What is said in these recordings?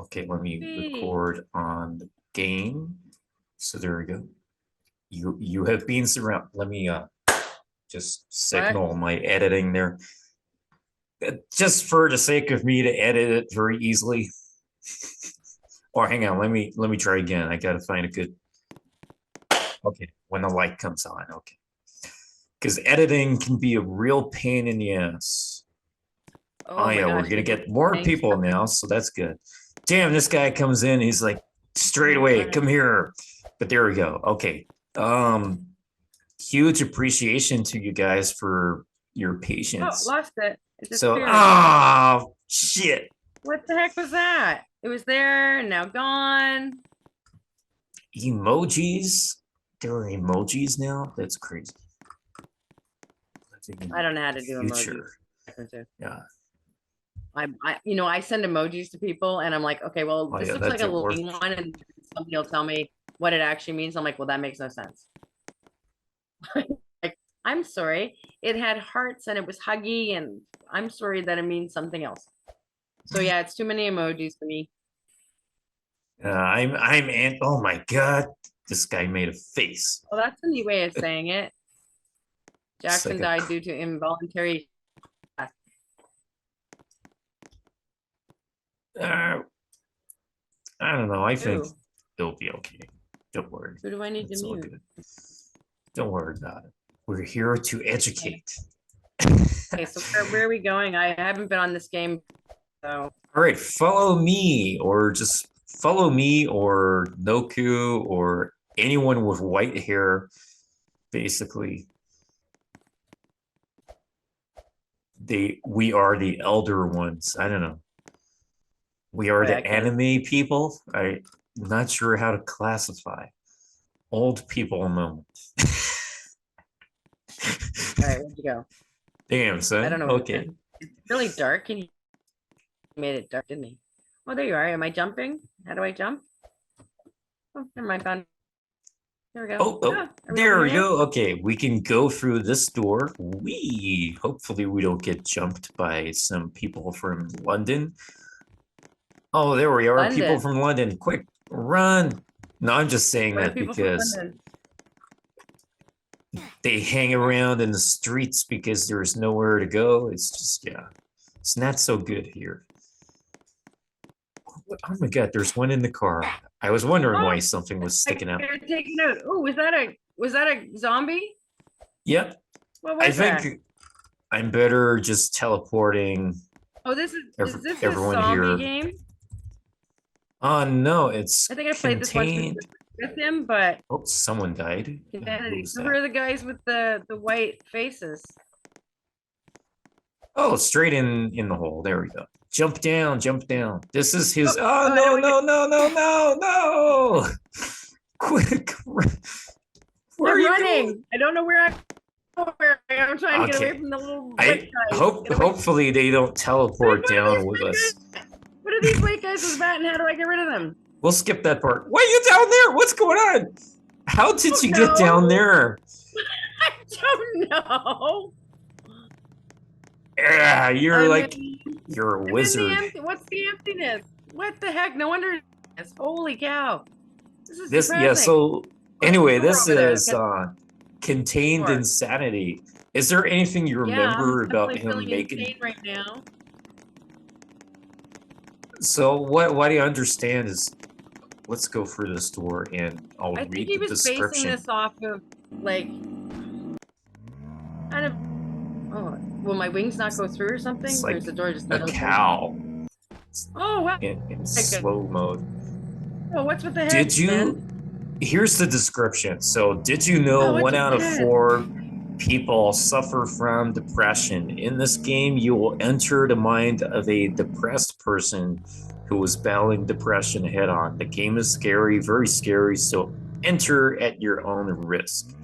Okay, let me Sweet. record on the game. So there we go. You have been surrounded. Let me just signal my editing there. Just for the sake of me to edit it very easily. Or hang on, let me try again. I gotta find a good. Okay, when the light comes on, okay. Because editing can be a real pain in the ass. Oh yeah, we're gonna get more people now, so that's good. Damn, this guy comes in, he's like, straight away, come here. But there we go. Okay. Huge appreciation to you guys for your patience. Oh, lost it. So, oh shit. What the heck was that? It was there, now gone. Emojis? There are emojis now? That's crazy. I don't know how to do emojis. Yeah. I send emojis to people and I'm like, okay, well, this looks like a living one, and somebody will tell me what it actually means. I'm like, well, that makes no sense. Like, I'm sorry. It had hearts and it was huggy, and I'm sorry that it means something else. So yeah, it's too many emojis for me. Oh my God, this guy made a face. Well, that's a neat way of saying it. Jackson died due to involuntary. I don't know. I think it'll be okay. Don't worry. Who do I need to mute? Good. Don't worry about it. We're here to educate. Okay, so where are we going? I haven't been on this game, so. All right, follow me, or just follow me, or Noku, or anyone with white hair. Basically, we are the elder ones. I don't know. We are the anime people. I'm not sure how to classify. Old people moment. All right, where'd you go? Damn, son. I don't know. Okay. It's really dark, and you made it dark, didn't he? Oh, there you are. Am I jumping? How do I jump? Oh, never mind. Found. There we go. There we go. Okay, we can go through this door. Hopefully we don't get jumped by some people from London. Oh, there we are. London. People from London. Quick, run. No, I'm just saying that because they hang around in the streets because there's nowhere to go. It's just, yeah, it's not so good here. Oh my God, there's one in the car. I was wondering why something was sticking out. Oh, was that a zombie? Yep. I think I'm better just teleporting. Oh, this is this everyone a zombie game? Oh no, it's. I think I played this one with him, but oh, someone died. Who are the guys with the white faces? Oh, straight in the hole. There we go. Jump down, jump down. This is his. Oh no! Quick! Where are you running? I don't know where I'm trying to get away from the little white guys. Hopefully they don't teleport down with us. What are these white guys with that, and how do I get rid of them? We'll skip that part. Why are you down there? What's going on? How did you get down there? I don't know. Yeah, you're a wizard. What's the emptiness? What the heck? No wonder. Holy cow! This is yeah. So anyway, this is contained insanity. Is there anything you remember about him making right now? So what I understand is, let's go through this door and I'll read the description. I think he was basing this off of like kind of. Oh, will my wings not go through or something? It's like the door just a cow. Oh wow! In slow mode. Oh, what's with the head? Did you? Here's the description. So, did you know 1 out of 4 people suffer from depression? In this game, you will enter the mind of a depressed person who is battling depression head on. The game is scary, very scary, so enter at your own risk.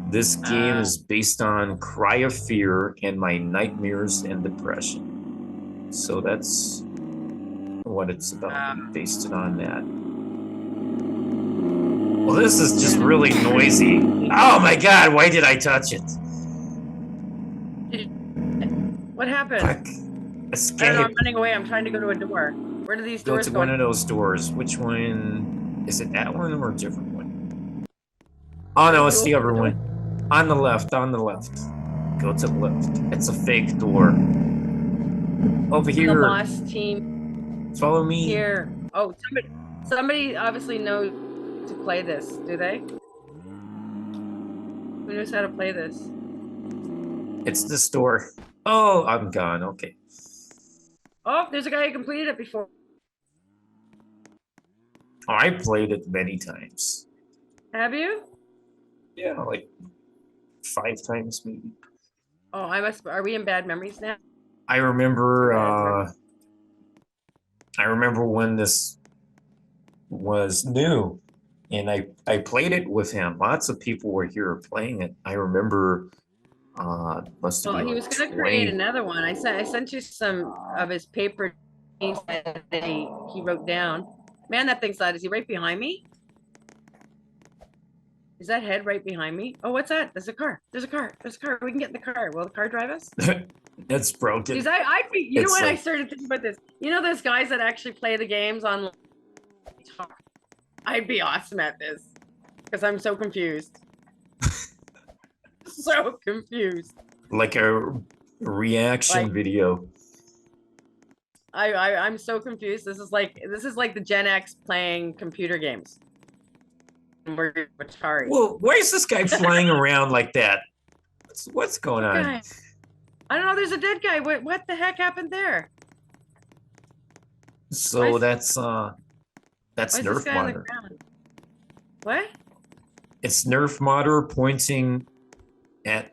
This game is based on Cry of Fear and my nightmares and depression. So that's what it's about, based it on that. Well, this is just really noisy. Oh my God, why did I touch it? What happened? Quick, escape. I don't know, I'm running away. I'm trying to go to a door. Where do these Go doors to go? one of those doors. Which one? Is it that one or a different one? Oh no, it's the other one. On the left, on the left. Go to the left. It's a fake door. Over The here. lost team Follow me. here. Oh, somebody obviously knows to play this, do they? Who knows how to play this? It's this door. Oh, I'm gone. Okay. Oh, there's a guy who completed it before. Oh, I played it many times. Have you? Yeah, like 5 times maybe. Oh, I must. Are we in bad memories now? I remember Bad I remember when this was new and I played it with him. Lots of people were here playing it. I remember must have Well, been he like was going to create 20. another one. I sent you some of his paper things that he wrote down. Man, that thing's loud. Is he right behind me? Is that head right behind me? Oh, what's that? There's a car. There's a car. There's a car. We can get in the car. Will the car drive us? It's broken. Because I'd be, you know It's what? I like- started thinking about this. You know, those guys that actually play the games on. I'd be awesome at this because I'm so confused. So confused. Like a reaction Like- video. I'm so confused. This is like the Gen X playing computer games. And we're Atari. Well, why is this guy flying around like that? What's going on? Okay. I don't know. There's a dead guy. What the heck happened there? So Why that's Why is this guy on the NerfModder. ground? What? It's NerfModder pointing at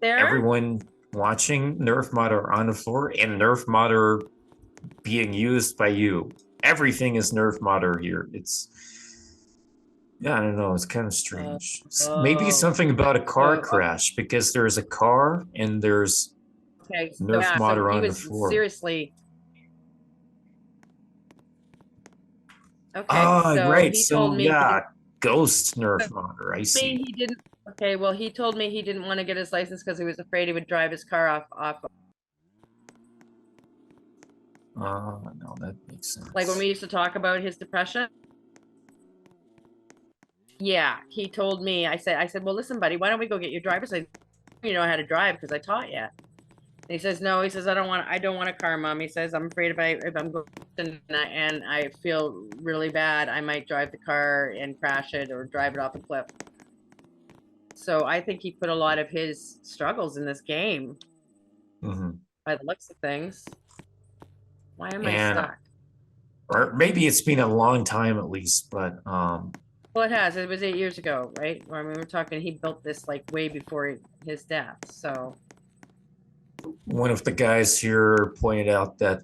There? everyone watching NerfModder on the floor and NerfModder being used by you. Everything is NerfModder here. It's yeah, I don't know. It's kind of strange. Maybe oh. something about a car Oh, crash because there's a car and there's Okay. So, NerfModder he on the was floor. seriously. Okay. Oh, So right. he So told me. yeah, ghost He NerfModder. I see. he didn't. Okay. Well, he told me he didn't want to get his license because he was afraid he would drive his car off. No, that makes sense. Like when we used to talk about his depression. Yeah, he told me. I said, well, listen, buddy, why don't we go get your driver's license? You know how to drive because I taught you. And he says, no. He says, I don't want a car, mom. He says, I'm afraid if I'm going and I feel really bad, I might drive the car and crash it or drive it off a cliff. So I think he put a lot of his struggles in this game. Mhm. By the looks of things. Why am I And stuck? or maybe it's been a long time at least, but Well, it has. It was 8 years ago, right? I mean, we're talking. He built this like way before his death. So one of the guys here pointed out that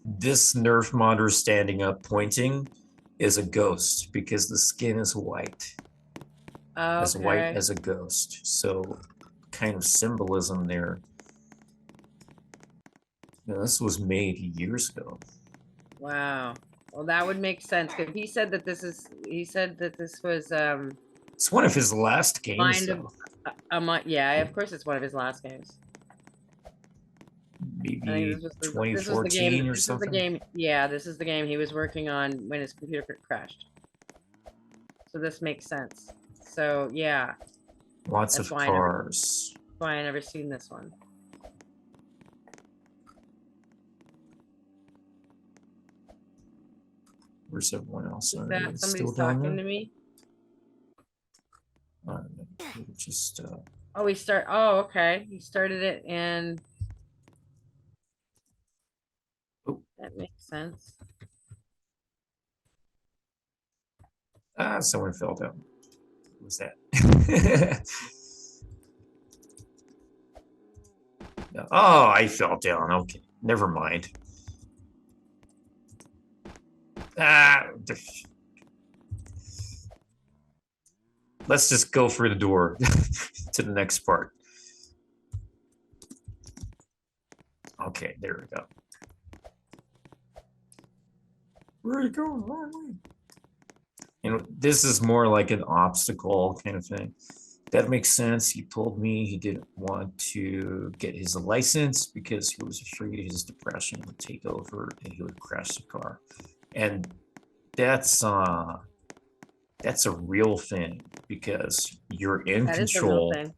this NerfModder standing up pointing is a ghost because the skin is white. As white okay. as a ghost. So kind of symbolism there. Now, this was made years ago. Wow. Well, that would make sense because he said that this is. He said that this was It's one of his last games, Mind of- though. yeah. Of course, it's one of his last games. I think Maybe this was the 2014 game. or This is something. the game. Yeah, this is the game he was working on when his computer crashed. So this makes sense. So yeah, Lots That's of why I never- cars. that's why I never seen this one. Where's everyone else? Are That they still somebody's down talking there? to me. Just Oh, Oh, okay. He started it, and Oh. that makes sense. someone fell down. What was that? Oh, I fell down. Okay, never mind. Let's just go through the door to the next part. Okay, there we go. Where are you going? Wrong way. And this is more like an obstacle kind of thing. that makes sense. He told me he didn't want to get his license because he was afraid his depression would take over and he would crash the car. And that's a real thing because you're in That is a real control thing.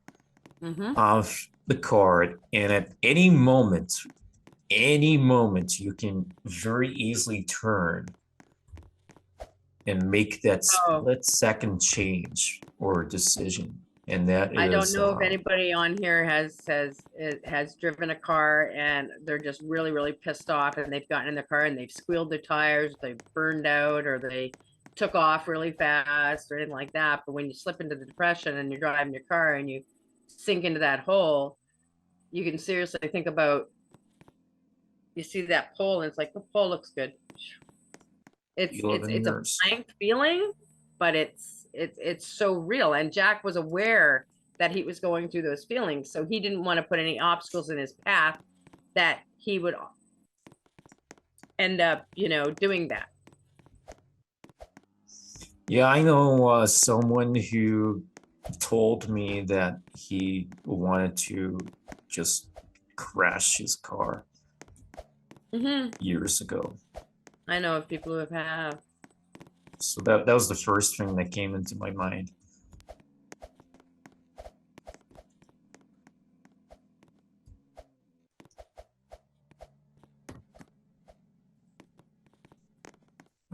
Mm-hmm. of the car, and at any moment you can very easily turn and make that Oh, split-second change or decision. And that I don't is know if anybody on here has driven a car and they're just really, really pissed off and they've gotten in the car and they've squealed their tires, they've burned out, or they took off really fast or anything like that. But when you slip into the depression and you're driving your car and you sink into that hole, you can seriously think about, you see that pole and it's like, the pole looks good. It's feel it's the it's a mirrors. blank feeling, but it's so real. And Jack was aware that he was going through those feelings, so he didn't want to put any obstacles in his path that he would end up, doing that. Yeah, I know someone who told me that he wanted to just crash his car years ago. I know of people who have. So that was the first thing that came into my mind.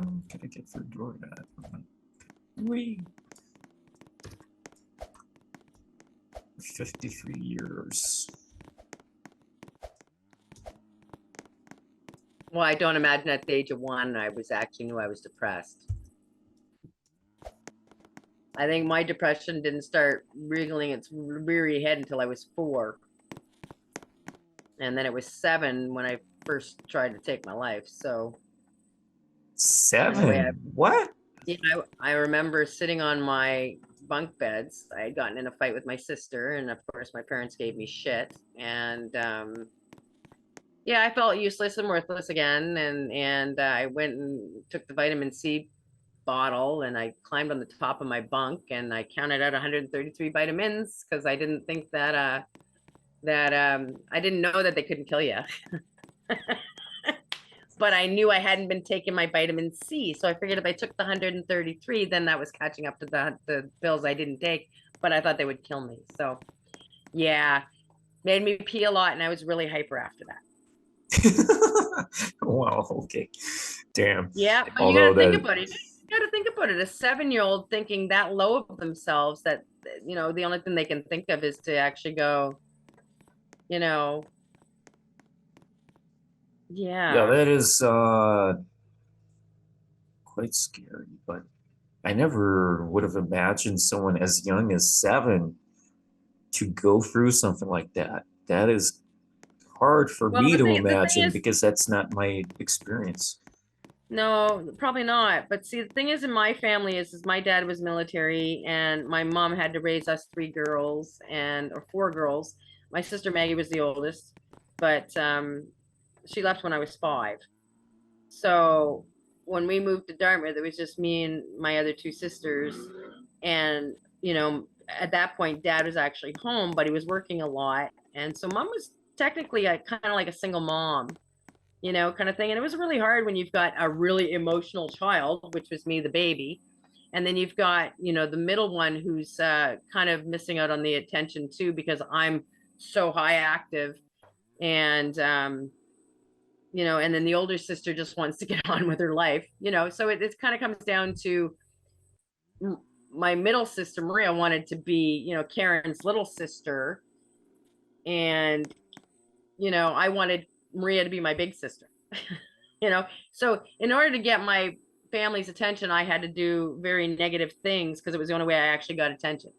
Oh, can I get through door that? 53 years. Well, I don't imagine at the age of 1 I was actually knew I was depressed. I think my depression didn't start wriggling its weary head until I was 4. And then it was 7 when I first tried to take my life. So anyway, 7? What? yeah, I remember sitting on my bunk beds. I had gotten in a fight with my sister, and of course, my parents gave me shit. And yeah, I felt useless and worthless again. And I went and took the vitamin C bottle, and I climbed on the top of my bunk, and I counted out 133 vitamins because I didn't think that I didn't know that they couldn't kill you. But I knew I hadn't been taking my vitamin C. So I figured if I took the 133, then that was catching up to the pills I didn't take, but I thought they would kill me. So yeah, made me pee a lot and I was really hyper after that. Wow, okay. Damn. Yeah, but you got Although to think the about it. You got to think about it. A 7-year-old thinking that low of themselves that, the only thing they can think of is to actually go, yeah. yeah, that is quite scary, but I never would have imagined someone as young as 7 to go through something like that. That is hard for Well, me to the thing imagine is, because that's not my experience. no, probably not. But see, the thing is in my family is my dad was military and my mom had to raise us 3 girls or 4 girls. My sister Maggie was the oldest, but she left when I was 5. So when we moved to Dartmouth, it was just me and my other 2 sisters. And, at that point, dad was actually home, but he was working a lot. And so mom was technically kind of like a single mom, kind of thing. And it was really hard when you've got a really emotional child, which was me, the baby. And then you've got, the middle one who's kind of missing out on the attention too, because I'm so high active. And, and then the older sister just wants to get on with her life, so it kind of comes down to my middle sister, Maria, wanted to be, Karen's little sister. And, I wanted Maria to be my big sister. So in order to get my family's attention, I had to do very negative things because it was the only way I actually got attention.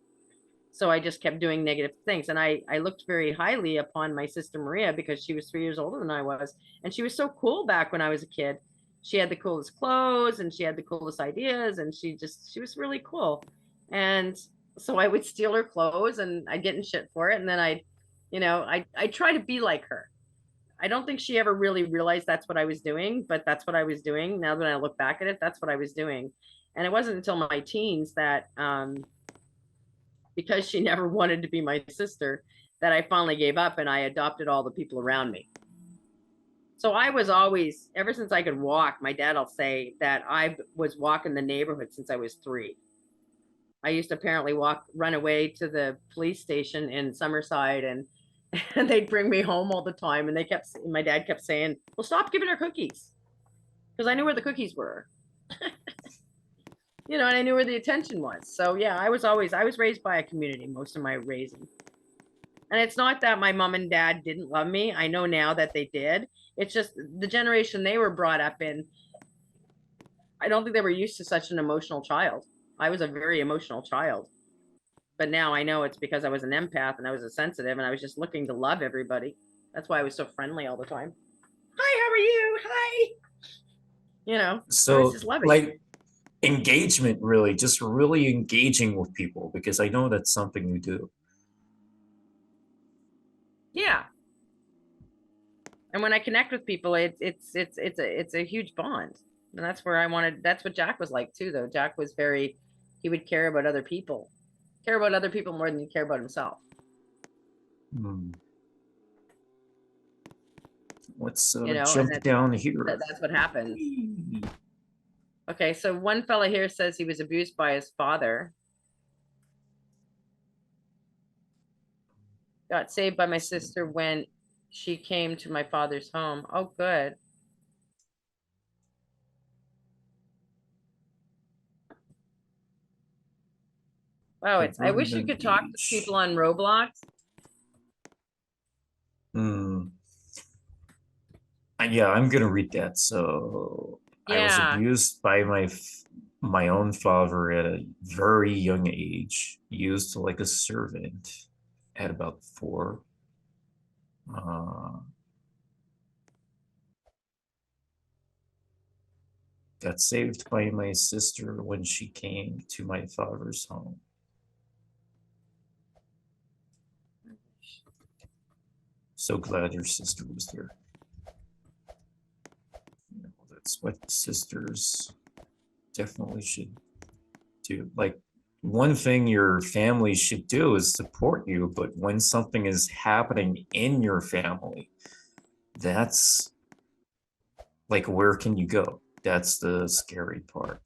So I just kept doing negative things. And I looked very highly upon my sister Maria because she was 3 years older than I was. And she was so cool back when I was a kid. She had the coolest clothes and she had the coolest ideas, and she was really cool. And so I would steal her clothes and I'd get in shit for it. And then I try to be like her. I don't think she ever really realized that's what I was doing, but that's what I was doing. Now that I look back at it, that's what I was doing. And it wasn't until my teens that because she never wanted to be my sister, that I finally gave up and I adopted all the people around me. So I was always, ever since I could walk, my dad will say that I was walking the neighborhood since I was 3. I used to apparently run away to the police station in Summerside, and they'd bring me home all the time. And my dad kept saying, well, stop giving her cookies. Because I knew where the cookies were. And I knew where the attention was. So yeah, I was raised by a community most of my raising. And it's not that my mom and dad didn't love me. I know now that they did. It's just the generation they were brought up in. I don't think they were used to such an emotional child. I was a very emotional child. But now I know it's because I was an empath and I was a sensitive and I was just looking to love everybody. That's why I was so friendly all the time. Hi, how are you? Hi. I was So just loving. like engagement, really, just really engaging with people, because I know that's something you do. Yeah. And when I connect with people, it's a huge bond. And that's where that's what Jack was like too, though. Jack was he would care about other people more than he cared about himself. Let's And jump down here. That's what happened. Okay, so one fella here says he was abused by his father. Got saved by my sister when she came to my father's home. Oh, good. Wow, I wish you could talk to people on ROBLOX. Yeah, I'm gonna read that. So I was Yeah. abused by my own father at a very young age, used like a servant at about 4. Got saved by my sister when she came to my father's home. So glad your sister was there. That's what sisters definitely should do. Like, one thing your family should do is support you, but when something is happening in your family, that's like, where can you go? That's the scary part.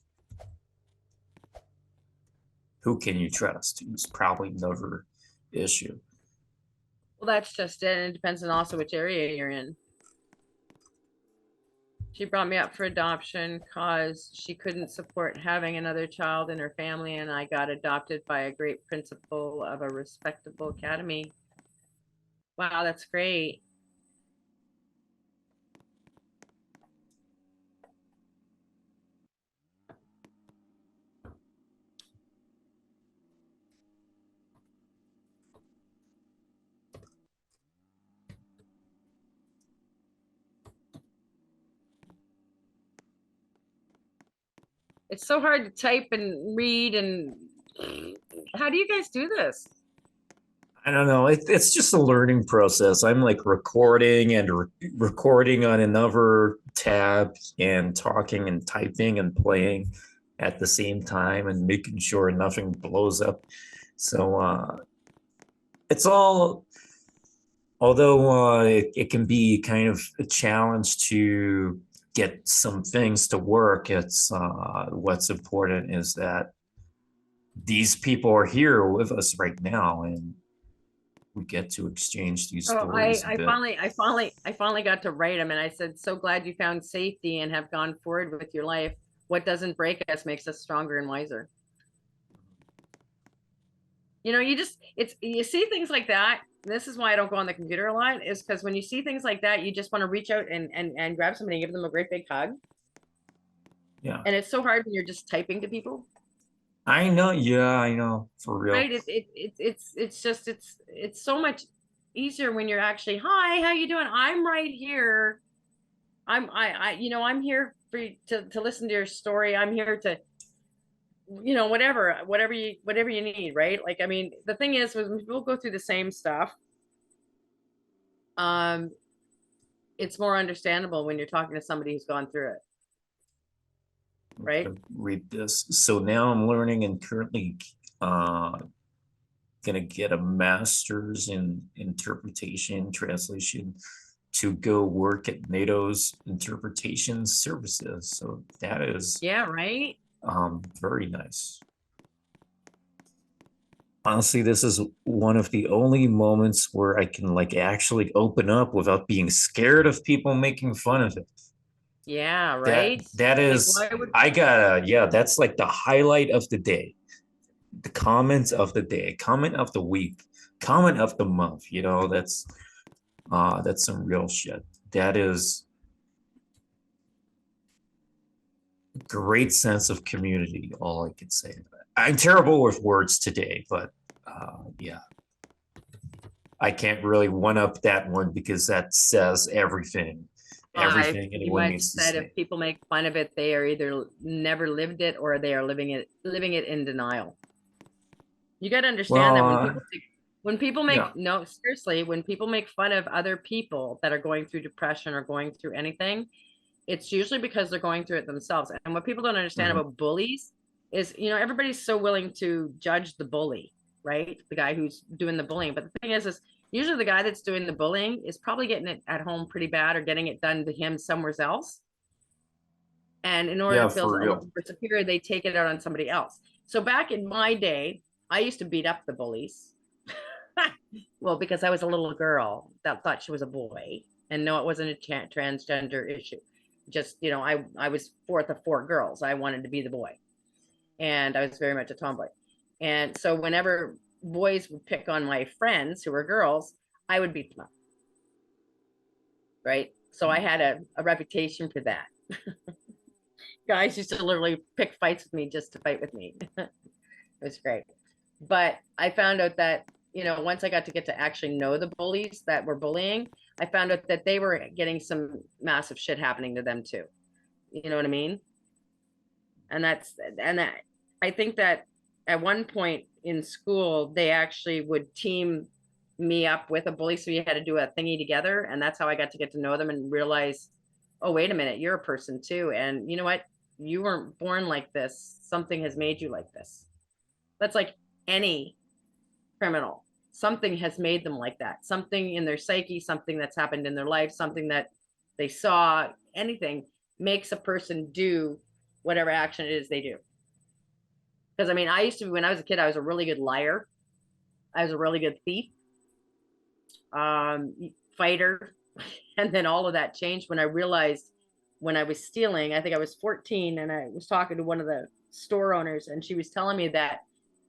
Who can you trust? It's probably another issue. Well, that's just it. And it depends on also which area you're in. She brought me up for adoption because she couldn't support having another child in her family, and I got adopted by a great principal of a respectable academy. Wow, that's great. It's so hard to type and read, and how do you guys do this? I don't know. It's just a learning process. I'm like recording and recording on another tab and talking and typing and playing at the same time and making sure nothing blows up. So it's all, although it can be kind of a challenge to get some things to work, it's what's important is that these people are here with us right now, and we get to exchange these stories a bit. I finally got to write them, and I said, "So glad you found safety and have gone forward with your life. What doesn't break us makes us stronger and wiser." You see things like that. This is why I don't go on the computer a lot, is because when you see things like that, you just want to reach out and grab somebody and give them a great big hug. Yeah. And it's so hard when you're just typing to people. I know. Yeah, I know. For real. Right. It's so much easier when you're actually, hi, how you doing? I'm right here. I'm here for you to listen to your story. I'm here to, whatever you need, right? Like, I mean, the thing is, when people go through the same stuff, it's more understandable when you're talking to somebody who's gone through it. Right. Read this. So now I'm learning and currently gonna get a master's in interpretation translation to go work at NATO's interpretation services. So that is Yeah, right. very nice. Honestly, this is one of the only moments where I can like actually open up without being scared of people making fun of it. Yeah, That right. that Like, is why would I gotta, yeah, that's like the highlight of the day, the comment of the day, comment of the week, comment of the month. You know, that's some real shit. That is great sense of community. All I can say. I'm terrible with words today, but yeah, I can't really one up that one because that says everything, I everything pretty anyone much needs to said if say. people make fun of it, they are either never lived it or they are living it in denial. You got to understand Well, that when people yeah. make no, seriously, when people make fun of other people that are going through depression or going through anything, it's usually because they're going through it themselves. And what people don't understand Mhm. about bullies is, everybody's so willing to judge the bully, right? The guy who's doing the bullying. But the thing is usually the guy that's doing the bullying is probably getting it at home pretty bad or getting it done to him somewhere else. And in order Yeah, to feel for a little real. more superior, they take it out on somebody else. So back in my day, I used to beat up the bullies. Well, because I was a little girl that thought she was a boy. And no, it wasn't a transgender issue. Just, I was fourth of four girls. I wanted to be the boy. And I was very much a tomboy. And so whenever boys would pick on my friends who were girls, I would beat them up. Right. So I had a reputation for that. Guys used to literally pick fights with me just to fight with me. It was great. But I found out that, once I got to actually know the bullies that were bullying, I found out that they were getting some massive shit happening to them too. You know what I mean? And that I think that at one point in school, they actually would team me up with a bully. So you had to do a thingy together. And that's how I got to know them and realize, oh, wait a minute, you're a person too. And you know what? You weren't born like this. Something has made you like this. That's like any criminal. Something has made them like that. Something in their psyche, something that's happened in their life, something that they saw, anything makes a person do whatever action it is they do. Because I mean, I used to be, when I was a kid, I was a really good liar. I was a really good thief, fighter. And then all of that changed when I realized when I was stealing, I think I was 14 and I was talking to one of the store owners and she was telling me that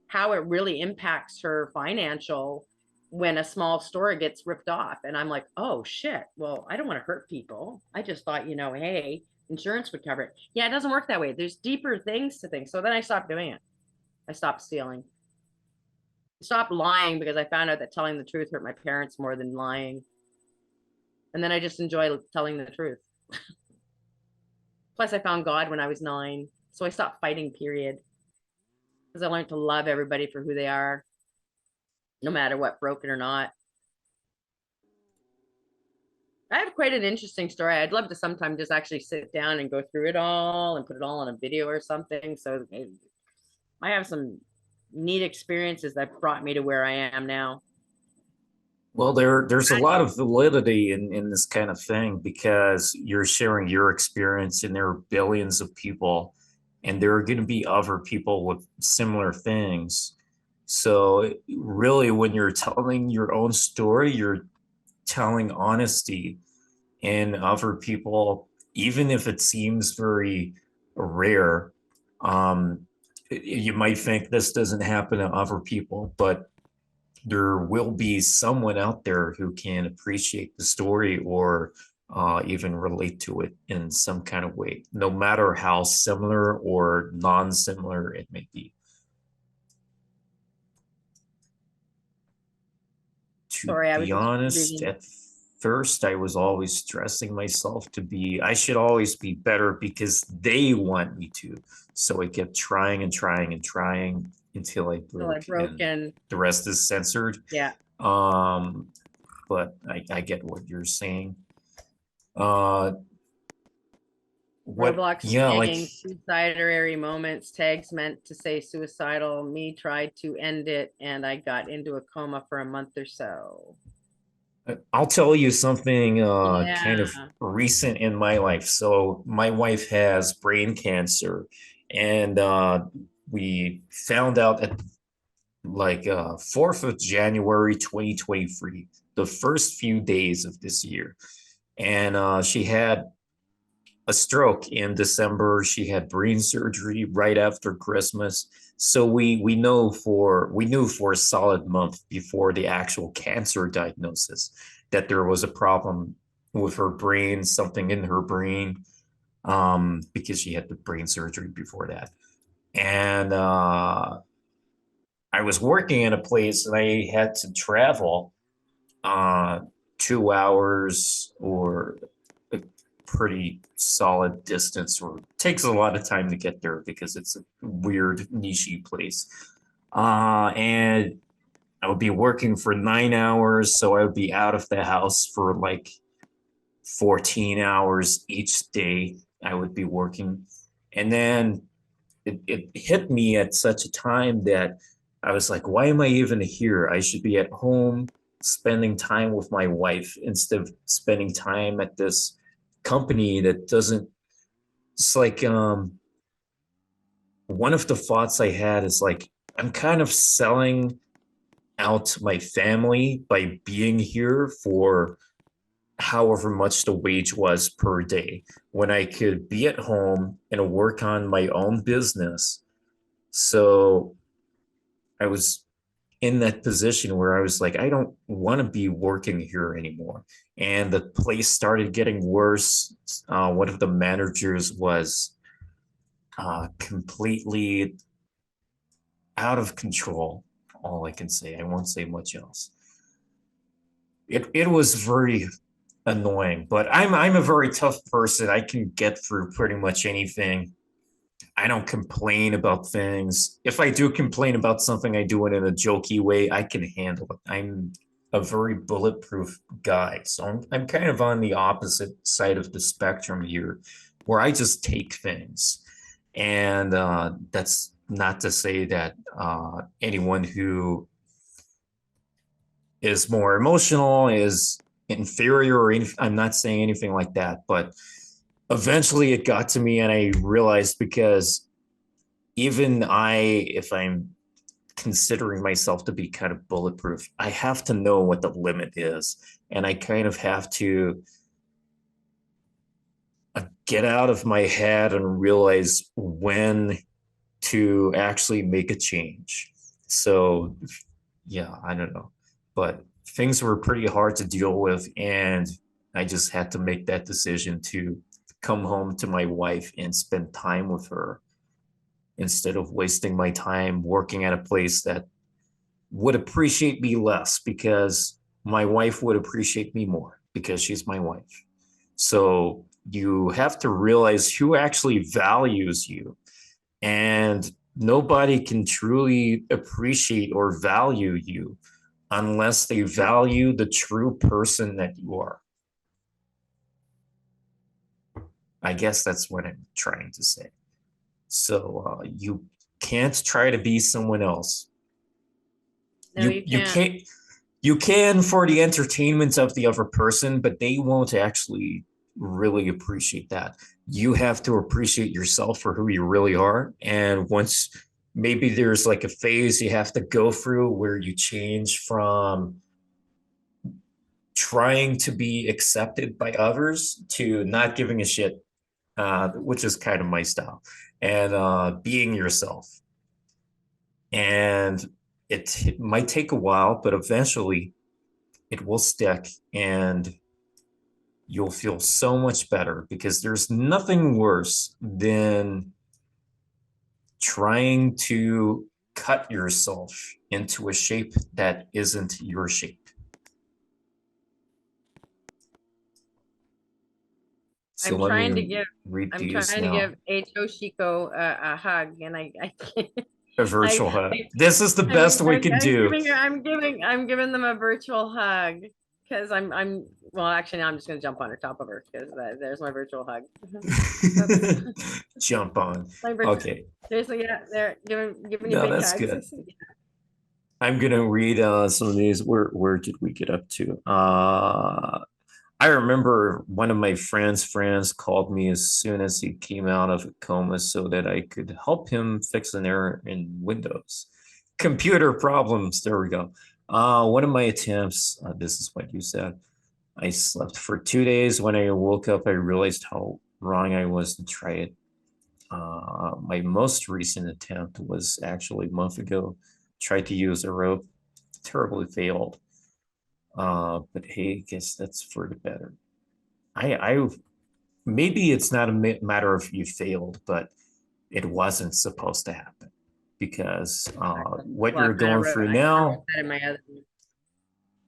how it really impacts her financial when a small store gets ripped off. And I'm like, oh shit. Well, I don't want to hurt people. I just thought, hey, insurance would cover it. Yeah, it doesn't work that way. There's deeper things to things. So then I stopped doing it. I stopped stealing. I stopped lying because I found out that telling the truth hurt my parents more than lying. And then I just enjoy telling the truth. Plus, I found God when I was 9. So I stopped fighting, period. Because I learned to love everybody for who they are, no matter what, broken or not. I have quite an interesting story. I'd love to sometime just actually sit down and go through it all and put it all on a video or something. So I have some neat experiences that brought me to where I am now. Well, there's a lot of validity in this kind of thing because you're sharing your experience, and there are billions of people, and there are going to be other people with similar things. So really, when you're telling your own story, you're telling honesty, and other people, even if it seems very rare, um, you might think this doesn't happen to other people, but there will be someone out there who can appreciate the story or even relate to it in some kind of way, no matter how similar or non-similar it may be. To Sorry, I was be just honest, reading. at first I was always stressing myself to be, I should always be better because they want me to. So I kept trying and trying and trying until I Till I broke, broke and and the rest is censored. yeah. Um, but I get what you're saying. Uh, what, Roblox yeah, like, saying suicidary moments, tags meant to say suicidal. Me tried to end it and I got into a coma for a month or so. I'll tell you something kind Yeah. of recent in my life. So my wife has brain cancer, and we found out at like 4th of January 2023, the first few days of this year. And she had a stroke in December. She had brain surgery right after Christmas. So we knew for a solid month before the actual cancer diagnosis that there was a problem with her brain, something in her brain, because she had the brain surgery before that. And I was working in a place and I had to travel uh 2 hours or a pretty solid distance, or takes a lot of time to get there because it's a weird nichey place. And I would be working for 9 hours, so I would be out of the house for like 14 hours each day. I would be working. And then it hit me at such a time that I was like, why am I even here? I should be at home spending time with my wife instead of spending time at this company that doesn't. It's like one of the thoughts I had is like, I'm kind of selling out my family by being here for however much the wage was per day when I could be at home and work on my own business. So I was in that position where I was like, I don't want to be working here anymore. And the place started getting worse. One of the managers was completely out of control. All I can say, I won't say much else. It was very annoying, but I'm a very tough person. I can get through pretty much anything. I don't complain about things. If I do complain about something, I do it in a jokey way. I can handle it. I'm a very bulletproof guy. So I'm kind of on the opposite side of the spectrum here, where I just take things. And that's not to say that anyone who is more emotional is inferior or anything. I'm not saying anything like that, but eventually it got to me and I realized, because even if I'm considering myself to be kind of bulletproof, I have to know what the limit is. And I kind of have to get out of my head and realize when to actually make a change. So, yeah, I don't know. But things were pretty hard to deal with. And I just had to make that decision to come home to my wife and spend time with her instead of wasting my time working at a place that would appreciate me less, because my wife would appreciate me more because she's my wife. So you have to realize who actually values you. And nobody can truly appreciate or value you unless they value the true person that you are. I guess that's what I'm trying to say. So you can't try to be someone else. No, you You can't. can't. You can for the entertainment of the other person, but they won't actually really appreciate that. You have to appreciate yourself for who you really are. And once maybe there's like a phase you have to go through where you change from trying to be accepted by others to not giving a shit, which is kind of my style, and being yourself. And it might take a while, but eventually it will stick, and you'll feel so much better, because there's nothing worse than trying to cut yourself into a shape that isn't your shape. So I'm let trying to me give read I'm these trying to give now. Toshiko a hug, and I can't. A virtual hug. I This is the best we can I'm do. giving her I'm giving them a virtual hug because well, actually, now I'm just gonna jump on her top of her because there's my virtual hug. Jump on. My virtual, Okay. seriously, yeah, they're giving you No, big that's hugs. good. I'm gonna read some of these. Where did we get up to? I remember one of my friends' called me as soon as he came out of a coma so that I could help him fix an error in Windows. Computer problems. There we go. One of my attempts, this is what you said. I slept for 2 days. When I woke up, I realized how wrong I was to try it. My most recent attempt was actually a month ago. Tried to use a rope, terribly failed. But hey, I guess that's for the better. I maybe it's not a matter of you failed, but it wasn't supposed to happen because what Well, you're going through I kind of wrote now that in my other.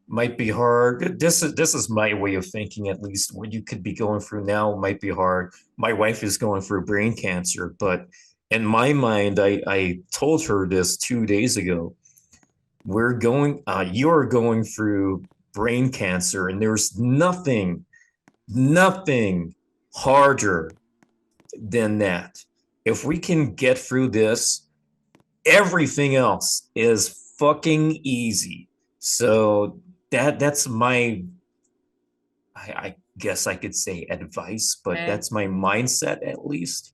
might be hard. This is my way of thinking, at least. What you could be going through now might be hard. My wife is going through brain cancer, but in my mind, I told her this 2 days ago. You're going through brain cancer, and there's nothing harder than that. If we can get through this, everything else is fucking easy. So that's my, I guess I could say advice, but Okay. that's my mindset at least.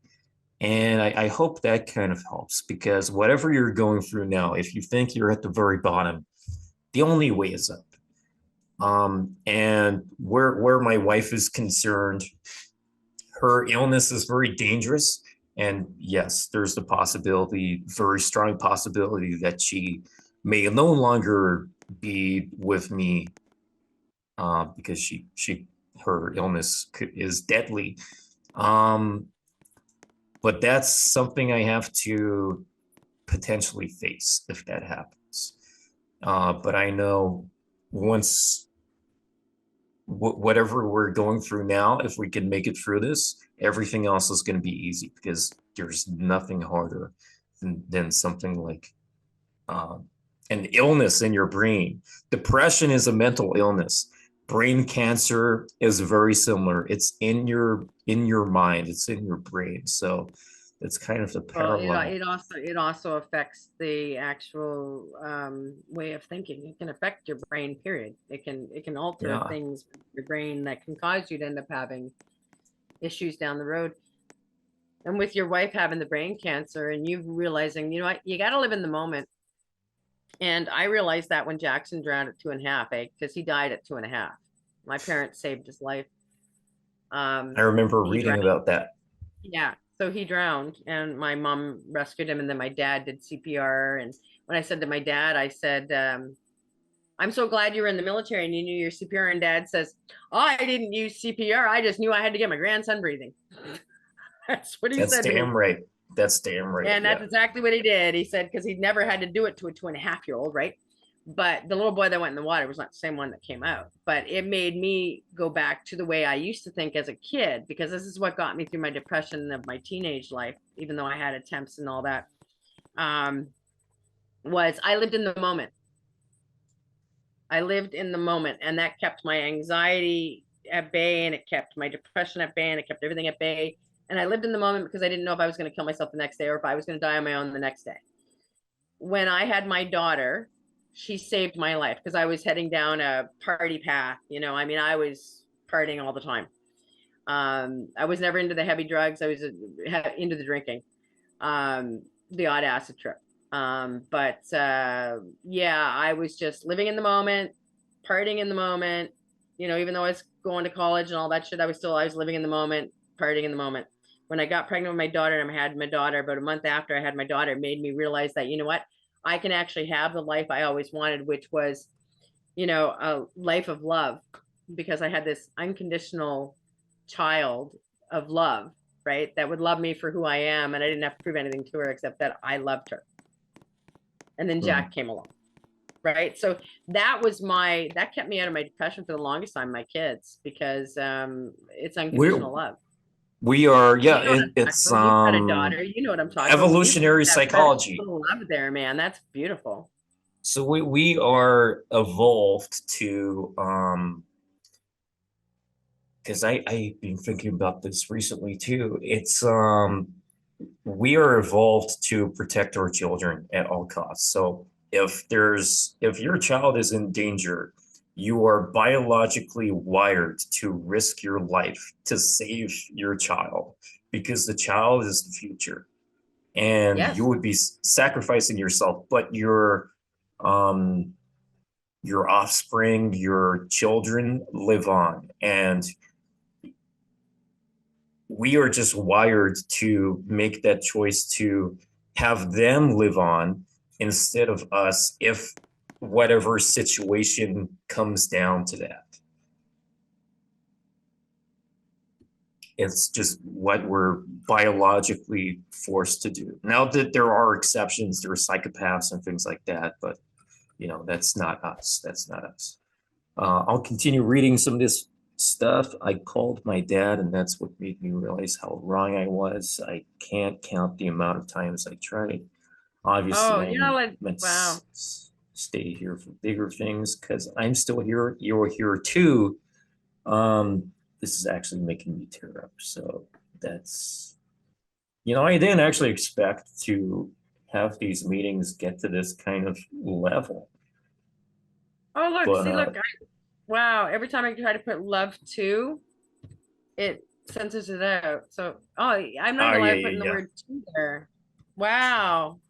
And I hope that kind of helps because whatever you're going through now, if you think you're at the very bottom, the only way is up. And where my wife is concerned, her illness is very dangerous. And yes, there's the possibility, very strong possibility, that she may no longer be with me because her illness is deadly. But that's something I have to potentially face if that happens. But I know once whatever we're going through now, if we can make it through this, everything else is going to be easy because there's nothing harder than something like uh, an illness in your brain. Depression is a mental illness. Brain cancer is very similar. It's in your mind. It's in your brain. So it's kind of the Well, parallel. it also affects the actual way of thinking. It can affect your brain, period. It can alter Yeah. things in your brain that can cause you to end up having issues down the road. And with your wife having the brain cancer and you realizing, you know what, you got to live in the moment. And I realized that when Jackson drowned at 2.5, because he died at 2.5. My parents saved his life. I remember He reading drowned. about that. Yeah. So he drowned and my mom rescued him. And then my dad did CPR. And when I said to my dad, I said, I'm so glad you were in the military and you knew your CPR. And dad says, oh, I didn't use CPR. I just knew I had to get my grandson breathing. That's what he That's said to me. damn right. That's damn right. And that's Yeah. exactly what he did. He said, because he'd never had to do it to a 2.5-year-old, right? But the little boy that went in the water was not the same one that came out. But it made me go back to the way I used to think as a kid, because this is what got me through my depression of my teenage life, even though I had attempts and all that. Was I lived in the moment. I lived in the moment, and that kept my anxiety at bay, and it kept my depression at bay, and it kept everything at bay. And I lived in the moment because I didn't know if I was going to kill myself the next day or if I was going to die on my own the next day. When I had my daughter, she saved my life because I was heading down a party path. You know, I mean, I was partying all the time. I was never into the heavy drugs. I was into the drinking, the odd acid trip. Yeah, I was just living in the moment, partying in the moment. You know, even though I was going to college and all that shit, I was living in the moment, partying in the moment. When I got pregnant with my daughter and I had my daughter about a month after I had my daughter, it made me realize that, you know what, I can actually have the life I always wanted, which was, you know, a life of love, because I had this unconditional child of love, right? That would love me for who I am. And I didn't have to prove anything to her except that I loved her. And then Jack came along. Right. So that kept me out of my depression for the longest time, my kids, because it's unconditional love. We are, You yeah, know what I'm it's talking about. You've got a daughter, you know what I'm talking about. When you see evolutionary that precious psychology. little love there, man, that's beautiful. So we are evolved to because I've been thinking about this recently too. It's we are evolved to protect our children at all costs. So if your child is in danger, you are biologically wired to risk your life to save your child because the child is the future and you Yes. would be sacrificing yourself, but your offspring, your children live on, and we are just wired to make that choice to have them live on instead of us if whatever situation comes down to that. It's just what we're biologically forced to do. Now that there are exceptions, there are psychopaths and things like that, but that's not us. That's not us. I'll continue reading some of this stuff. I called my dad, and that's what made me realize how wrong I was. I can't count the amount of times I tried. Obviously, Oh, you know I'm what? meant Wow. to stay here for bigger things because I'm still here. You're here too. This is actually making me tear up. So that's, I didn't actually expect to have these meetings get to this kind of level. Oh, look, But see, look. Wow. Every time I try to put love to, it censors it out. So, oh, I'm not even yeah, allowed to yeah, put in the yeah. word to there. Wow.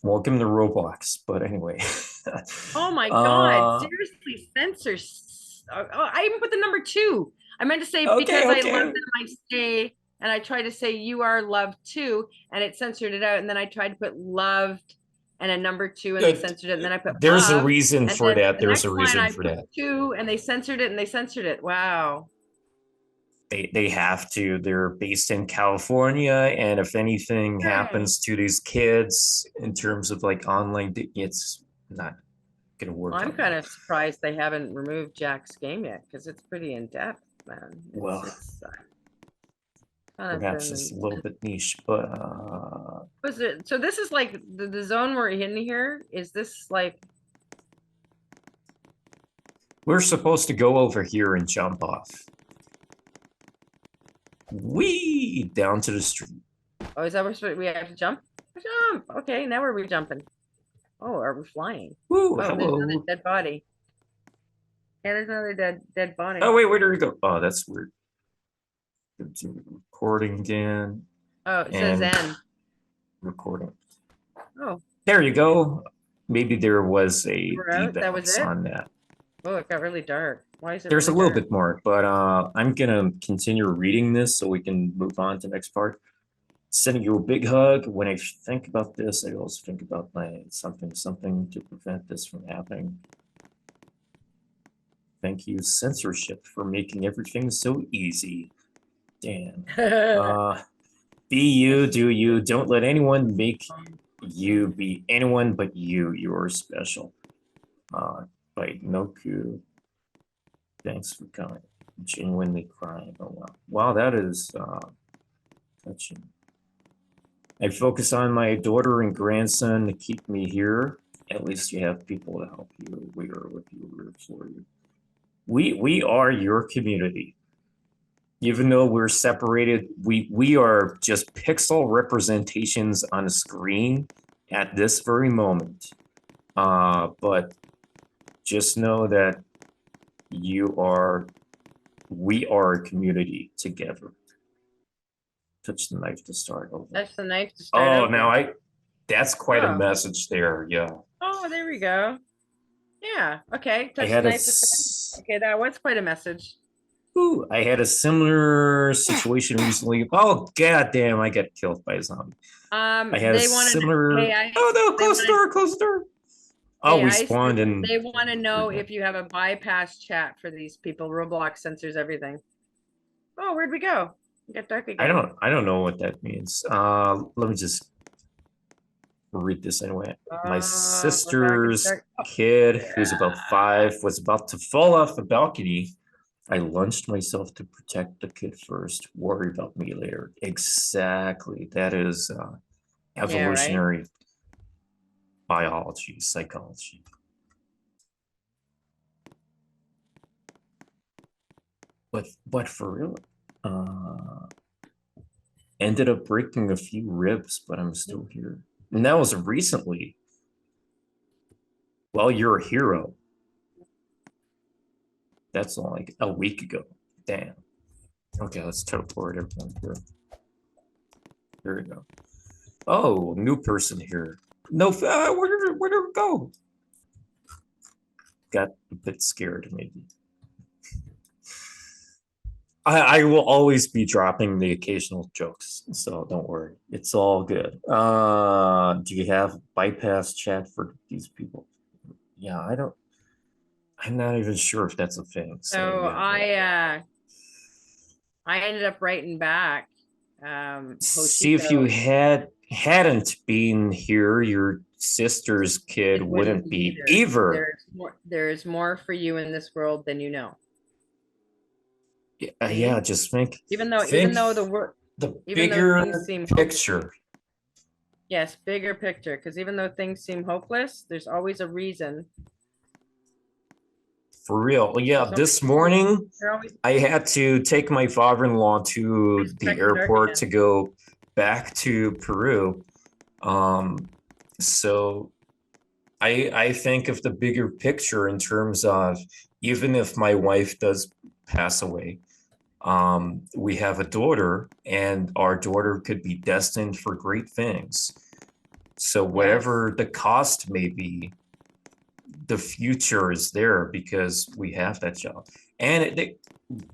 Welcome to Roblox. But anyway, Oh my God. uh, Seriously, censors. Oh, I even put the number two. I meant to say okay, because I love okay. them, I say, and I tried to say you are loved too, and it censored it out. And then I tried to put loved and a number two, and they Good. censored it. And then I put There's a loved, reason and for then that. the There's a next line reason I for put that. two, and they censored it, and they censored it. Wow. They have to. They're based in California, and if anything Okay. happens to these kids in terms of like online, it's not gonna Well, work I'm out kind well. of surprised they haven't removed Jack's game yet because it's pretty in depth, man. It's Well, it's kind of perhaps it's a little bit niche, but was it so this is like the zone we're in here, is this like we're supposed to go over here and jump off. Wee down to the street. oh, is that where we have to jump? Jump. Okay, now where are we jumping? Oh, are we flying? Woo, Oh, there's another hello. dead body. Yeah, there's another dead body. Oh wait, where did we go? Oh, that's weird. Recording again Oh, it says and end. recording. Oh, There you go. Maybe there was a we're out. That was debounce it. on that. Oh, it got really dark. Why is it There's a really little dark? bit more, but I'm gonna continue reading this so we can move on to the next part. Sending you a big hug. When I think about this, I also think about my something to prevent this from happening. Thank you, censorship, for making everything so easy. Damn. Be you, do you. Don't let anyone make you be anyone but you. You're special. By Noku. Thanks for coming. Genuinely crying. Oh wow. Wow, that is touching. I focus on my daughter and grandson to keep me here. At least you have people to help you. We are with you. We're for you. We are your community. Even though we're separated, we are just pixel representations on a screen at this very moment. But just know that we are a community together. Touch the knife to start over. That's the knife to start Oh, over. now that's quite a Oh, message there. Yeah. oh, there we go. Yeah. Okay. I Touch the had a knife to start. Okay, that was quite a message. I had a similar situation recently. Oh god damn, I got killed by a zombie. I had a They want to. similar Hey, oh Ice. no, They close the want to. door, close the door. Oh, Hey, we Ice. spawned in. They want to know if you have a bypass chat for these people. Roblox censors everything. Oh, where'd we go? It got dark again. I don't know what that means. Let me just read this anyway. My We're back in sister's dark. Oh, kid, who's about yeah. 5, was about to fall off the balcony. I lunged myself to protect the kid first, worry about me later. Exactly. That is Yeah, right. evolutionary biology, psychology. But for real, ended up breaking a few ribs, but I'm still here. And that was recently. Well, you're a hero. That's like a week ago. Damn. Okay, let's teleport everyone here. Here we go. Oh, new person here. No, where did it go? Got a bit scared, maybe. I will always be dropping the occasional jokes, so don't worry. It's all good. Do you have bypass chat for these people? Yeah, I'm not even sure if that's a thing. So yeah. I ended up writing back. See, if you hadn't been here, your sister's kid wouldn't be either. There's more for you in this world than you know. Yeah, just think. Even though the even though bigger things seem picture. Yes, bigger picture. Because even though things seem hopeless, there's always a reason. For real. Yeah, this morning I had to take my father-in-law to the airport to go back to Peru. So I think of the bigger picture in terms of even if my wife does pass away, we have a daughter, and our daughter could be destined for great things. So whatever the cost may be, the future is there because we have that job. And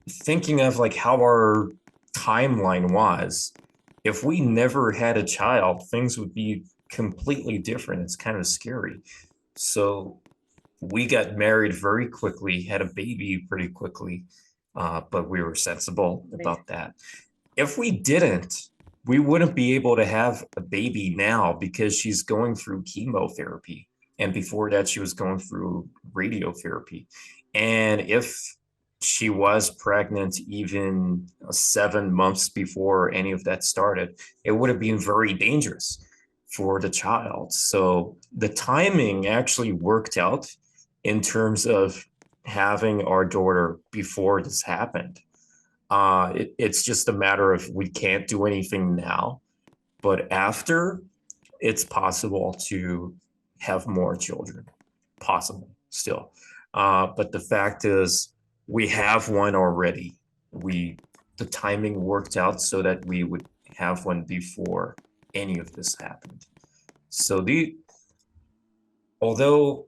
thinking of like how our timeline was, if we never had a child, things would be completely different. It's kind of scary. So we got married very quickly, had a baby pretty quickly, but we were sensible about that. If we didn't, we wouldn't be able to have a baby now because she's going through chemotherapy. And before that, she was going through radiotherapy. And if she was pregnant even 7 months before any of that started, it would have been very dangerous for the child. So the timing actually worked out in terms of having our daughter before this happened. It's just a matter of we can't do anything now, but after, it's possible to have more children, possible still. But the fact is, we have one already. The timing worked out so that we would have one before any of this happened. So although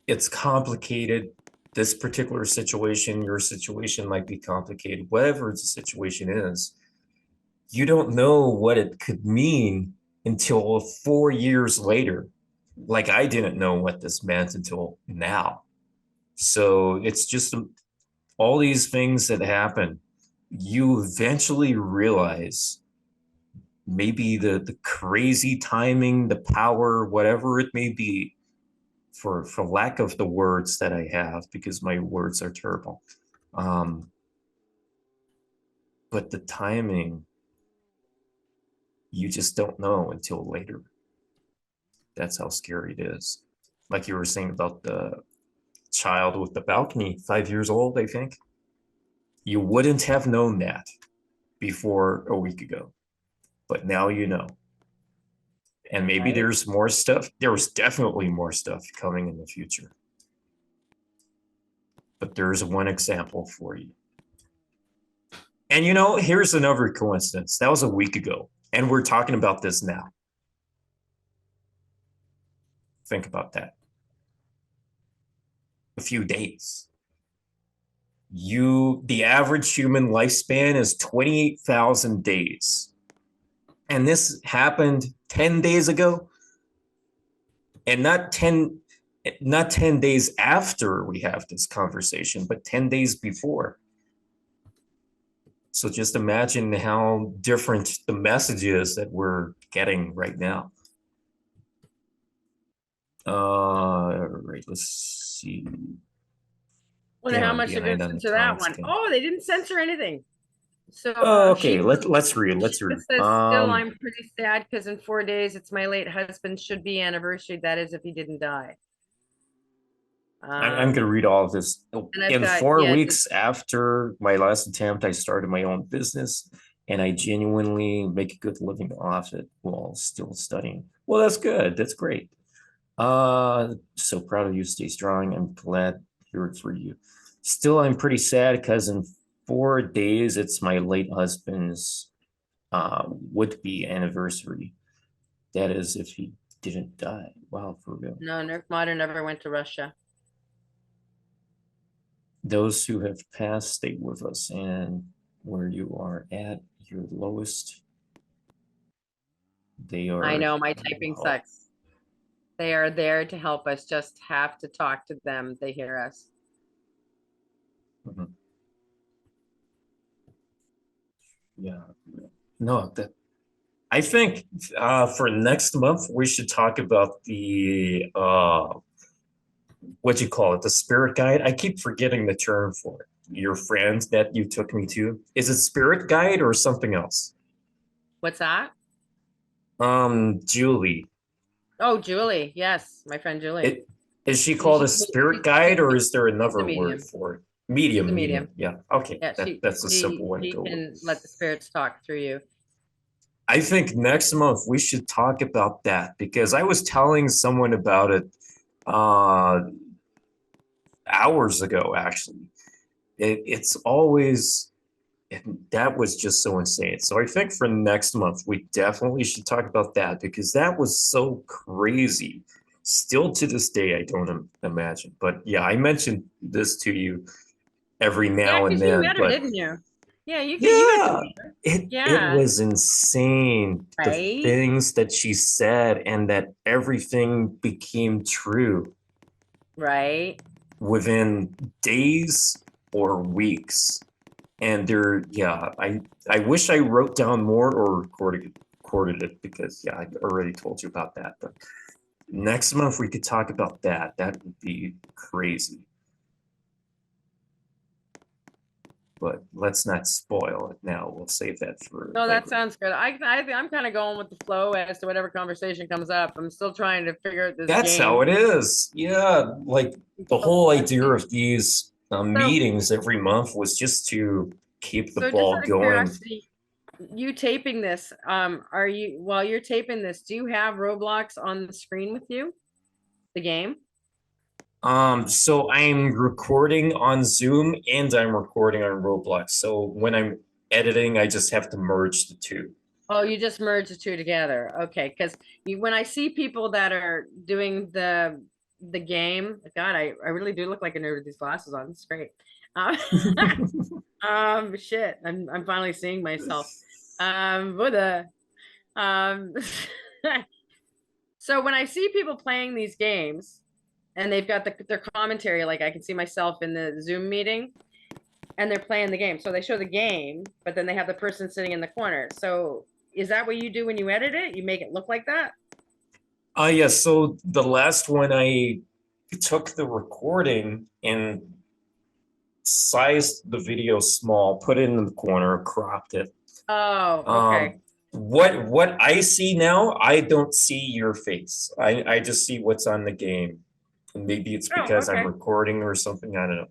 it's complicated, this particular situation, your situation might be complicated, whatever the situation is, you don't know what it could mean until 4 years later. Like I didn't know what this meant until now. So it's just all these things that happen. You eventually realize maybe the crazy timing, the power, whatever it may be, for lack of the words that I have, because my words are terrible. But the timing, you just don't know until later. That's how scary it is. Like you were saying about the child with the balcony, 5 years old, I think. You wouldn't have known that before a week ago, but now you know. And maybe there's more stuff. There was definitely more stuff coming in the future. But there's one example for you. And here's another coincidence. That was a week ago, and we're talking about this now. Think about that. A few days. The average human lifespan is 28,000 days. And this happened 10 days ago. And not 10 days after we have this conversation, but 10 days before. So just imagine how different the message is that we're getting right now. Right, let's see. Wonder how much they're going to censor that one. Oh, they didn't censor anything. So Oh, she okay, let's read. Let's read. just says, still, I'm pretty sad because in 4 days it's my late husband's should be anniversary. That is if he didn't die. I'm gonna read all of this. And I've In got, 4 weeks after my last attempt, I started my own business, and I genuinely make a good living off it while still studying. Well, that's good. That's great. So proud of you. Stay strong. I'm glad to hear it for you. Still, I'm pretty sad because in 4 days, it's my late husband's would-be anniversary. That is, if he didn't die. Wow, for real. no, NerfModder never went to Russia. Those who have passed stay with us, and where you are at your lowest, they are. I know my typing sucks. They are there to help us. Just have to talk to them. They hear us. Mhm. Yeah. No, that I think for next month we should talk about the what you call it, the spirit guide. I keep forgetting the term for it. Your friend that you took me to. Is it spirit guide or something else? What's that? Julie. Oh, Julie. Yes, my friend Julie. Is she called a spirit guide or is there She's a another word medium. for it? She's a Medium. medium. Yeah. Okay. Yeah, That's a simple one to she go with. can let the spirits talk through you. I think next month we should talk about that because I was telling someone about it uh hours ago actually. It's always that was just so insane. So I think for next month we definitely should talk about that because that was so crazy. Still to this day, I don't imagine. But yeah, I mentioned this to you every Yeah, now and because you then. met her, But didn't you? Yeah, you got to yeah, meet her. it Yeah, was insane. The right, things that she said and that everything became true right. within days or weeks. And there, yeah, I wish I wrote down more or recorded it because yeah, I already told you about that. But next month we could talk about that. That would be crazy. But let's not spoil it now. We'll save that for No, that later. sounds good. I'm kind of going with the flow as to whatever conversation comes up. I'm still trying to figure out this That's how game. it is. Yeah, like the whole idea of these So, meetings every month was just to keep the so just ball out of going. curiosity, you taping this, are you, while you're taping this, do you have Roblox on the screen with you? The game? So I'm recording on Zoom and I'm recording on Roblox. So when I'm editing, I just have to merge the two. Oh, you just merge the two together. Okay, because when I see people that are doing the game, God, I really do look like a nerd with these glasses on. It's great. Uh, shit, I'm finally seeing myself. Buddha. Um, so when I see people playing these games and they've got their commentary, like I can see myself in the Zoom meeting and they're playing the game. So they show the game, but then they have the person sitting in the corner. So is that what you do when you edit it? You make it look like that? Yeah, so the last one I took the recording and sized the video small, put it in the corner, cropped it. Oh, okay. Um, what I see now, I don't see your face. I just see what's on the game. And maybe it's Oh, because I'm okay. recording or something, I don't know.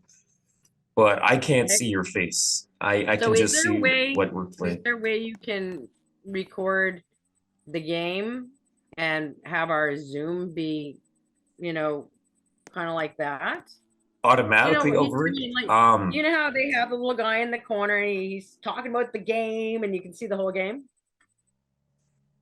But I can't Okay. see your face. I So can just see what we're is playing. there a way you can record the game and have our Zoom be, you know, kind of like that? You know Automatically what I over it. mean? Like, you know how they have the little guy in the corner and he's talking about the game and you can see the whole game?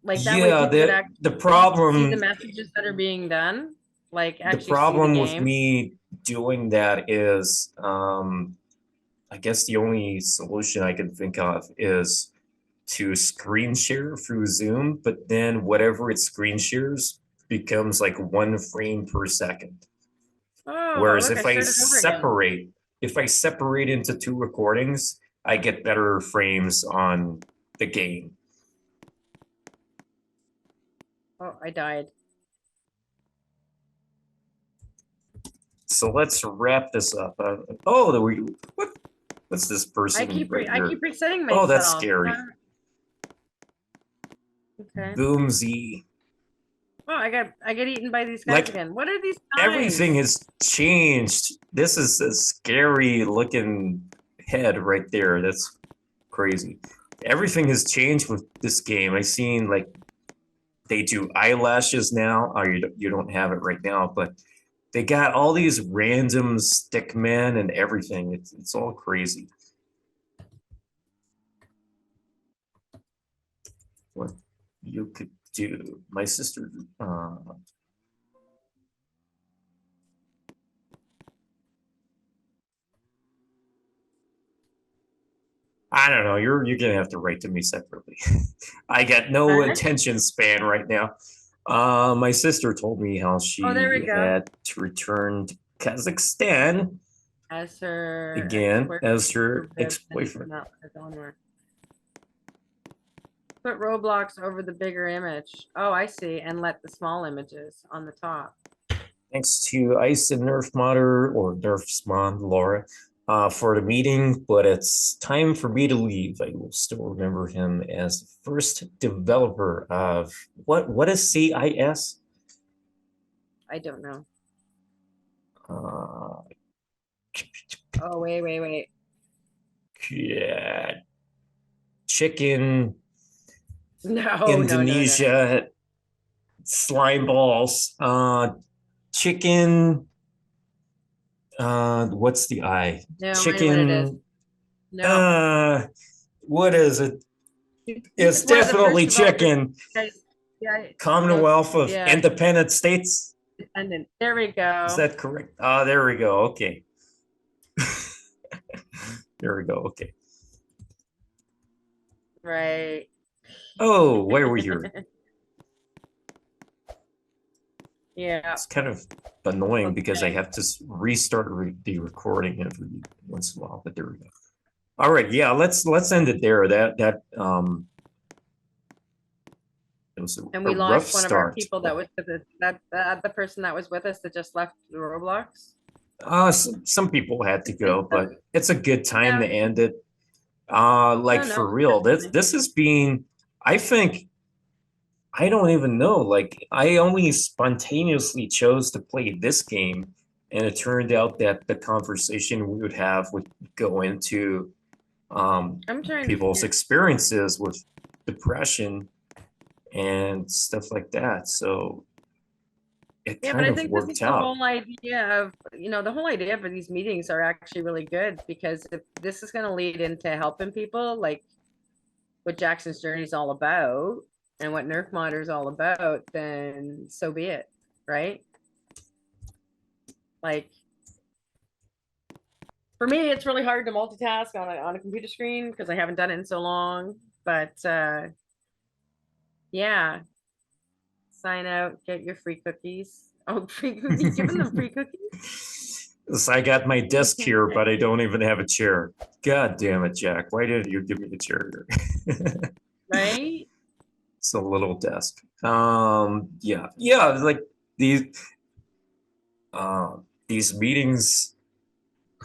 Like that way Yeah, people could the actually see the problem messages that are being done, like the actually see the problem with game. me doing that is I guess the only solution I can think of is to screen share through Zoom, but then whatever it screen shares becomes like 1 frame per second. Oh, Whereas look, I started over again. if I separate into two recordings, I get better frames on the game. Oh, I died. So let's wrap this up. Oh, what What's this person right I here? keep resetting myself. Oh, that's scary. Okay. Boomsy. Oh, I get eaten by these guys Like, again. What are these everything signs? has changed. This is a scary looking head right there. That's crazy. Everything has changed with this game. I've seen like they do eyelashes now. Oh, you don't have it right now, but they got all these random stick men and everything. It's all crazy. What you could do. My sister I don't know. You're gonna have to write to me separately. I got no Huh? attention span right now. My sister told me how Oh, there we she go. had to return to Kazakhstan As her again as her ex-boyfriend ex-boyfriend. not let her go anywhere. Put ROBLOX over the bigger image. Oh, I see. And let the small images on the top. Thanks to Ice and NerfModder or NerfSmon Laura for the meeting, but it's time for me to leave. I will still remember him as the first developer of what is CIS? I don't know. Uh, Oh, wait. yeah, chicken, No. Indonesia, slime balls, chicken. What's the I? No, I know what it is. Chicken. No. Uh, what is it? He It's was one of the first definitely developers. chicken. Yeah, no, Commonwealth of yeah, Independent States. dependent. There we Is go. that correct? Ah, there we go. Okay. There we go. Okay. Right. Oh, why are we here? Yeah. It's kind of annoying because I Okay. have to restart the recording every once in a while, but there we go. All right, yeah, let's end it there. It was And a we rough lost one of our start, people that but was with us, the person that was with us that just left the ROBLOX. some people had to go, but it's a good time Yeah. to end it. Like No, for real, definitely. this has been, I think, I don't even know. Like, I only spontaneously chose to play this game, and it turned out that the conversation we would have would go into I'm trying to people's figure. experiences with depression and stuff like that. So it Yeah, but kind I of think this is worked the out. whole idea of, the whole idea for these meetings are actually really good because if this is going to lead into helping people, like what Jackson's journey is all about and what NerfModder is all about, then so be it, right? Like for me, it's really hard to multitask on a computer screen because I haven't done it in so long. But yeah, sign out, get your free cookies. Oh, free cookies, giving them free cookies. So I got my desk here, but I don't even have a chair. God damn it, Jack. Why did you give me the chair here? Right? It's a little desk. Yeah, like these uh these meetings,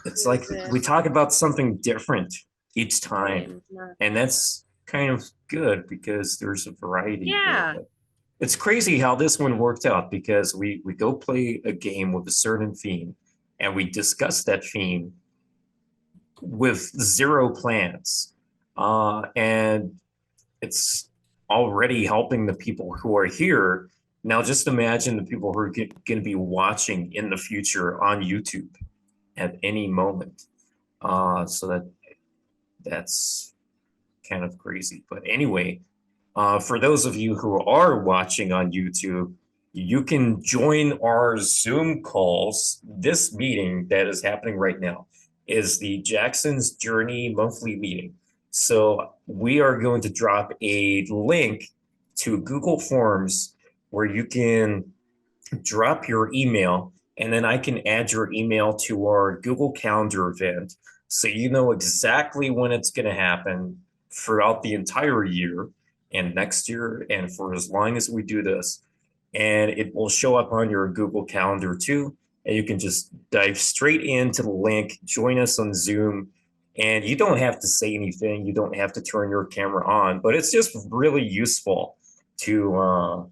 it's like we talk about something different each time, and that's kind of good because there's a variety there. Yeah. But it's crazy how this one worked out because we go play a game with a certain theme and we discuss that theme with zero plans. And it's already helping the people who are here. Now, just imagine the people who are going to be watching in the future on YouTube at any moment. So that's kind of crazy. But anyway, for those of you who are watching on YouTube, you can join our Zoom calls. This meeting that is happening right now is the Jackson's Journey monthly meeting. So we are going to drop a link to Google Forms where you can drop your email, and then I can add your email to our Google Calendar event. So you know exactly when it's going to happen throughout the entire year and next year and for as long as we do this. And it will show up on your Google Calendar too. And you can just dive straight into the link, join us on Zoom, And you don't have to say anything. You don't have to turn your camera on, but it's just really useful to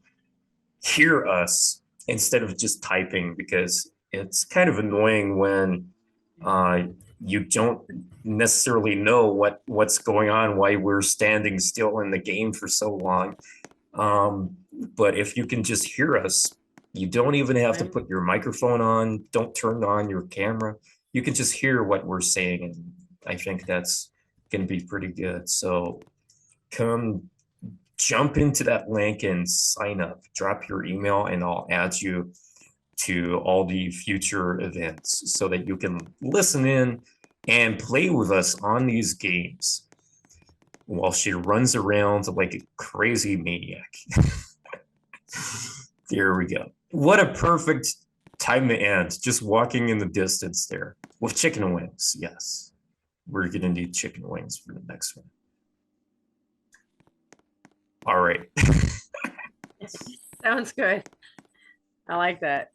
hear us instead of just typing, because it's kind of annoying when you don't necessarily know what's going on, why we're standing still in the game for so long. But if you can just hear us, you don't even have to put your microphone on, don't turn on your camera. You can just hear what we're saying. And I think that's going to be pretty good. So come jump into that link and sign up, drop your email, and I'll add you to all the future events so that you can listen in and play with us on these games while she runs around like a crazy maniac. There we go. What a perfect time to end, just walking in the distance there with chicken wings. Yes, we're gonna need chicken wings for the next one. All right. Sounds good. I like that.